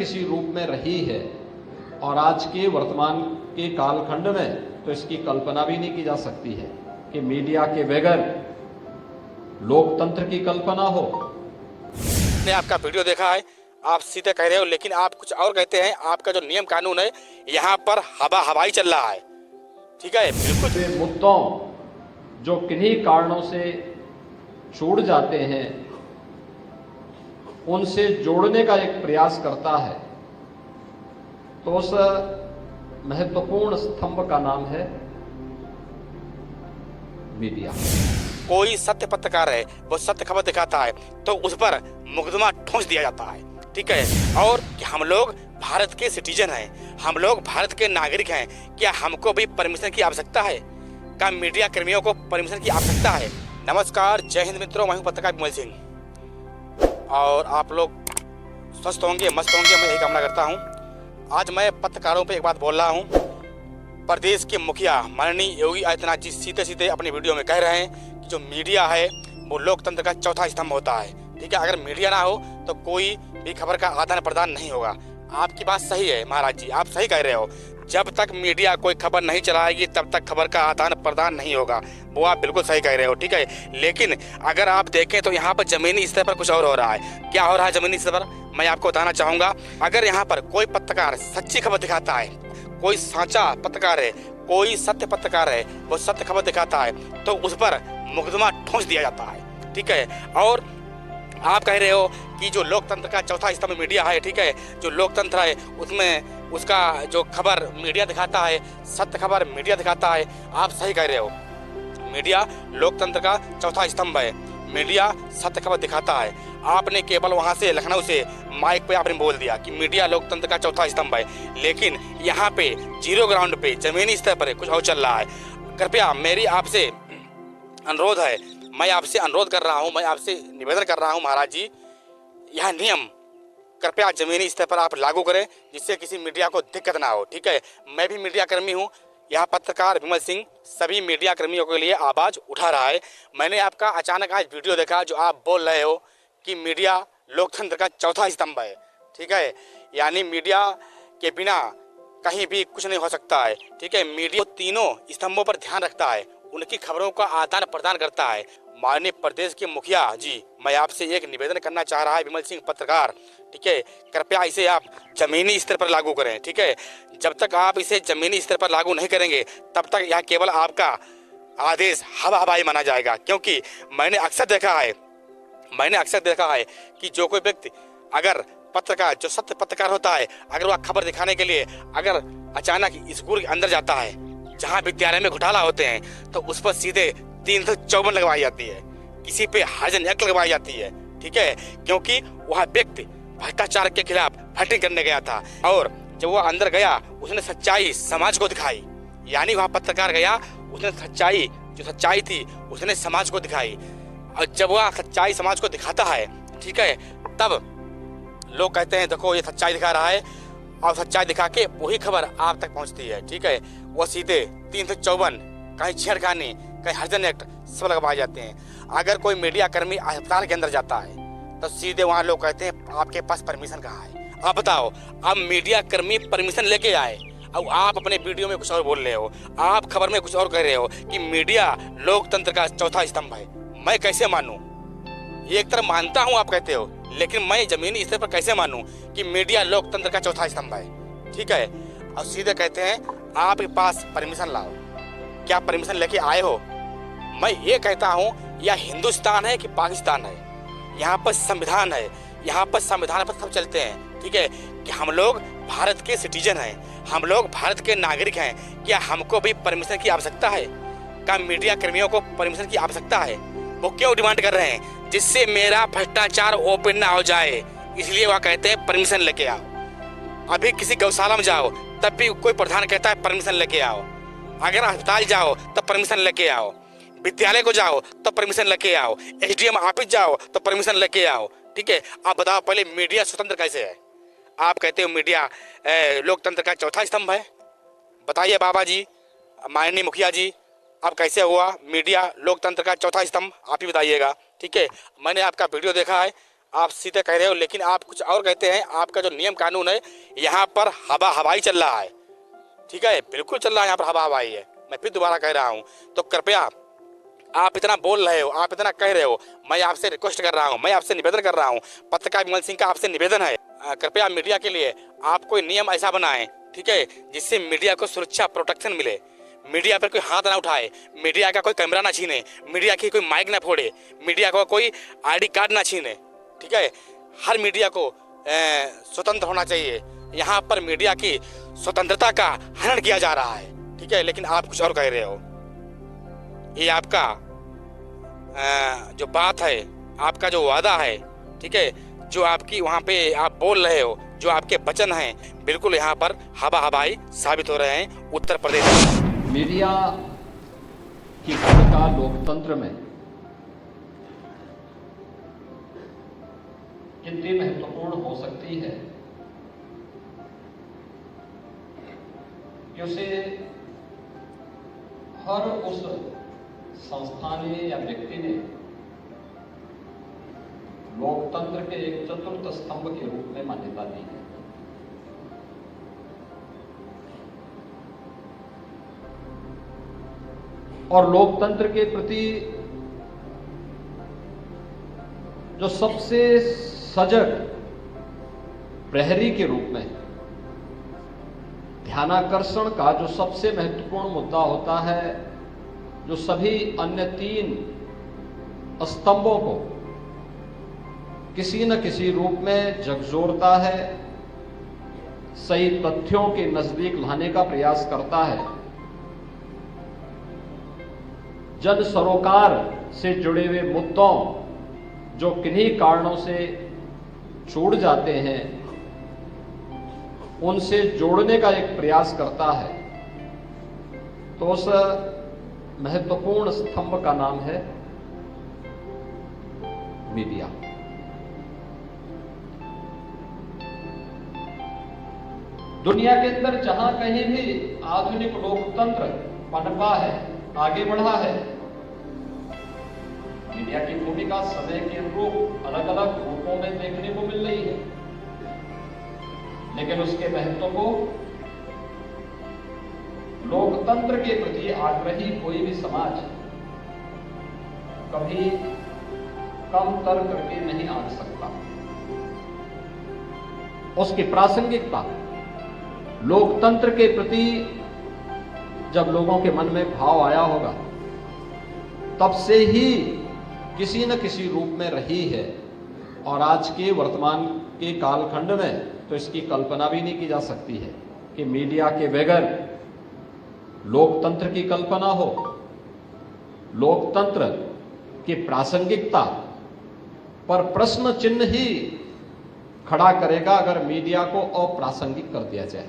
किसी रूप में रही है और आज के वर्तमान के कालखंड में तो इसकी कल्पना भी नहीं की जा सकती है कि मीडिया के बगैर लोकतंत्र की कल्पना हो। ने आपका वीडियो देखा है, आप सीधे कह रहे हो, लेकिन आप कुछ और कहते हैं। आपका जो नियम कानून है यहाँ पर हवाई चल रहा है, ठीक है। बिल्कुल मुद्दों जो किन्हीं कारणों से छूट जाते हैं उनसे जोड़ने का एक प्रयास करता है, तो उस महत्वपूर्ण स्तंभ का नाम है मीडिया। कोई सत्य पत्रकार है, वो सत्य खबर दिखाता है तो उस पर मुकदमा ठोंस दिया जाता है, ठीक है। और कि हम लोग भारत के सिटीजन हैं, हम लोग भारत के नागरिक हैं, क्या हमको भी परमिशन की आवश्यकता है? क्या मीडिया कर्मियों को परमिशन की आवश्यकता है? नमस्कार, जय हिंद मित्रों, मैं हूं पत्रकार विमल सिंह और आप लोग स्वस्थ होंगे, मस्त होंगे, मैं यही कामना करता हूं। आज मैं पत्रकारों पे एक बात बोल रहा हूं। प्रदेश के मुखिया माननीय योगी आदित्यनाथ जी सीधे सीधे अपनी वीडियो में कह रहे हैं कि जो मीडिया है वो लोकतंत्र का चौथा स्तंभ होता है, ठीक है। अगर मीडिया ना हो तो कोई भी खबर का आदान प्रदान नहीं होगा। आपकी बात सही है महाराज जी, आप सही कह रहे हो। जब तक मीडिया कोई खबर नहीं चलाएगी तब तक खबर का आदान प्रदान नहीं होगा, वो आप बिल्कुल सही कह रहे हो, ठीक है। लेकिन अगर आप देखें तो यहाँ पर जमीनी स्तर पर कुछ और हो रहा है। क्या हो रहा है जमीनी स्तर पर, मैं आपको बताना चाहूँगा। अगर यहाँ पर कोई पत्रकार सच्ची खबर दिखाता है, कोई साचा पत्रकार है, कोई सत्य पत्रकार है, वो सत्य खबर दिखाता है तो उस पर मुकदमा ठोंस दिया जाता है, ठीक है। और आप कह रहे हो कि जो लोकतंत्र का चौथा स्तंभ मीडिया है, ठीक है, जो लोकतंत्र है उसमें उसका जो खबर मीडिया दिखाता है, सत्य खबर मीडिया दिखाता है। आप सही कह रहे हो, मीडिया लोकतंत्र का चौथा स्तंभ है, मीडिया सत्य खबर दिखाता है। आपने केवल वहां से लखनऊ से माइक पे आपने बोल दिया कि मीडिया लोकतंत्र का चौथा स्तंभ है, लेकिन यहाँ पे जीरो ग्राउंड पे जमीनी स्तर पर कुछ और चल रहा है। कृपया मेरी आपसे अनुरोध है, मैं आपसे अनुरोध कर रहा हूँ, मैं आपसे निवेदन कर रहा हूँ महाराज जी, यह नियम कृपया जमीनी स्तर पर आप लागू करें जिससे किसी मीडिया को दिक्कत ना हो, ठीक है। मैं भी मीडिया कर्मी हूँ, यह पत्रकार विमल सिंह सभी मीडिया कर्मियों के लिए आवाज़ उठा रहा है। मैंने आपका अचानक आज वीडियो देखा जो आप बोल रहे हो कि मीडिया लोकतंत्र का चौथा स्तंभ है, ठीक है। यानी मीडिया के बिना कहीं भी कुछ नहीं हो सकता है, ठीक है। मीडिया तीनों स्तंभों पर ध्यान रखता है, उनकी खबरों का आदान प्रदान करता है। माननीय प्रदेश के मुखिया जी, मैं आपसे एक निवेदन करना चाह रहा है विमल सिंह पत्रकार, ठीक है, कृपया इसे आप जमीनी स्तर पर लागू करें, ठीक है। जब तक आप इसे जमीनी स्तर पर लागू नहीं करेंगे तब तक यह केवल आपका आदेश हवाई माना जाएगा। क्योंकि मैंने अक्सर देखा है कि जो कोई व्यक्ति अगर पत्रकार, जो सत्य पत्रकार होता है, अगर वह खबर दिखाने के लिए अगर अचानक स्कूल के अंदर जाता है जहाँ विद्यालय में घोटाला होते हैं तो उस पर सीधे 354 लगवाई जाती है, किसी पे हर्जन एक्ट लगवाई जाती है, ठीक है। क्योंकि वह व्यक्ति भ्रष्टाचार के खिलाफ फाइटिंग करने गया था और जब वह अंदर गया उसने सच्चाई समाज को दिखाई। यानी वह पत्रकार गया, उसने सच्चाई, जो सच्चाई थी उसने समाज को दिखाई। और जब वह सच्चाई समाज को दिखाता है, ठीक है, तब लोग कहते हैं देखो ये सच्चाई दिखा रहा है, और सच्चाई दिखा के वही खबर आप तक पहुंचती है, ठीक है। वो सीधे 354 कहीं छेड़खानी, कहीं हर्जन एक्ट सब लगवाए जाते हैं। अगर कोई मीडिया कर्मी अस्पताल के अंदर जाता है तो सीधे वहाँ लोग कहते हैं आपके पास परमिशन कहाँ है? आप बताओ, अब मीडिया कर्मी परमिशन लेके आए और आप अपने वीडियो में कुछ और बोल रहे हो, आप खबर में कुछ और कह रहे हो कि मीडिया लोकतंत्र का चौथा स्तंभ है। मैं कैसे मानूं? एक तरफ मानता हूं आप कहते हो, लेकिन मैं जमीनी स्तर पर कैसे मानूं कि मीडिया लोकतंत्र का चौथा स्तंभ है, ठीक है। और सीधे कहते हैं आपके पास परमिशन लाओ। क्या परमिशन लेके आए हो? मैं ये कहता हूँ यह हिंदुस्तान है कि पाकिस्तान है? यहाँ पर संविधान है, यहाँ पर संविधान पर सब चलते हैं, ठीक है। कि हम लोग भारत के सिटीजन हैं, हम लोग भारत के नागरिक हैं, क्या हमको भी परमिशन की आवश्यकता है? क्या मीडिया कर्मियों को परमिशन की आवश्यकता है? वो क्यों डिमांड कर रहे हैं? जिससे मेरा भ्रष्टाचार ओपन ना हो जाए, इसलिए वह कहते हैं परमिशन लेके आओ। अभी किसी गौशाला में जाओ तब भी कोई प्रधान कहता है परमिशन लेके आओ, अगर अस्पताल जाओ तब परमिशन लेके आओ, विद्यालय को जाओ तो परमिशन लेके आओ, एसडीएम ऑफिस जाओ तो परमिशन लेके आओ, ठीक है। आप बताओ पहले मीडिया स्वतंत्र कैसे है? आप कहते हो मीडिया लोकतंत्र का चौथा स्तंभ है। बताइए बाबा जी, माननीय मुखिया जी, अब कैसे हुआ मीडिया लोकतंत्र का चौथा स्तंभ? आप ही बताइएगा, ठीक है। मैंने आपका वीडियो देखा है, आप सीधे कह रहे हो, लेकिन आप कुछ और कहते हैं। आपका जो नियम कानून है यहाँ पर हवा हवाई चल रहा है, ठीक है, बिल्कुल चल रहा है, यहाँ पर हवा हवाई है। मैं फिर दोबारा कह रहा हूँ, तो कृपया आप इतना बोल रहे हो, आप इतना कह रहे हो, मैं आपसे रिक्वेस्ट कर रहा हूँ, मैं आपसे निवेदन कर रहा हूँ, पत्रकार विमल सिंह का आपसे निवेदन है, कृपया मीडिया के लिए आप कोई नियम ऐसा बनाएं, ठीक है, जिससे मीडिया को सुरक्षा प्रोटेक्शन मिले, मीडिया पर कोई हाथ ना उठाए, मीडिया का कोई कैमरा ना छीने, मीडिया की कोई माइक ना फोड़े, मीडिया को कोई आईडी कार्ड ना छीने, ठीक है। हर मीडिया को स्वतंत्र होना चाहिए। यहाँ पर मीडिया की स्वतंत्रता का हनन किया जा रहा है, ठीक है, लेकिन आप कुछ और कह रहे हो। ये आपका जो बात है, आपका जो वादा है, ठीक है, जो आपकी वहाँ पे आप बोल रहे हो, जो आपके वचन हैं, बिल्कुल यहाँ पर हवा हवाई साबित हो रहे हैं उत्तर प्रदेश में। मीडिया की भूमिका लोकतंत्र में कितनी महत्वपूर्ण हो सकती है कि उसे हर उस संस्था ने या व्यक्ति ने लोकतंत्र के एक चतुर्थ स्तंभ के रूप में मान्यता दी है। और लोकतंत्र के प्रति जो सबसे सजग प्रहरी के रूप में ध्यानाकर्षण का जो सबसे महत्वपूर्ण मुद्दा होता है, जो सभी अन्य 3 स्तंभों को किसी न किसी रूप में झकझोरता है, सही तथ्यों के नजदीक लाने का प्रयास करता है, जन सरोकार से जुड़े हुए मुद्दों जो किन्हीं कारणों से छूट जाते हैं, उनसे जोड़ने का एक प्रयास करता है। तो उस महत्वपूर्ण स्तंभ का नाम है मीडिया। दुनिया के अंदर जहां कहीं भी आधुनिक लोकतंत्र पनपा है, आगे बढ़ा है, मीडिया की भूमिका समय के अनुरूप अलग अलग रूपों में देखने को मिल रही है, लेकिन उसके महत्व को लोकतंत्र के प्रति आग्रही कोई भी समाज कभी कम तर करके नहीं आंक सकता। उसकी प्रासंगिकता लोकतंत्र के प्रति जब लोगों के मन में भाव आया होगा, तब से ही किसी न किसी रूप में रही है। और आज के वर्तमान के कालखंड में तो इसकी कल्पना भी नहीं की जा सकती है कि मीडिया के बगैर लोकतंत्र की कल्पना हो। लोकतंत्र की प्रासंगिकता पर प्रश्न चिन्ह ही खड़ा करेगा अगर मीडिया को अप्रासंगिक कर दिया जाए।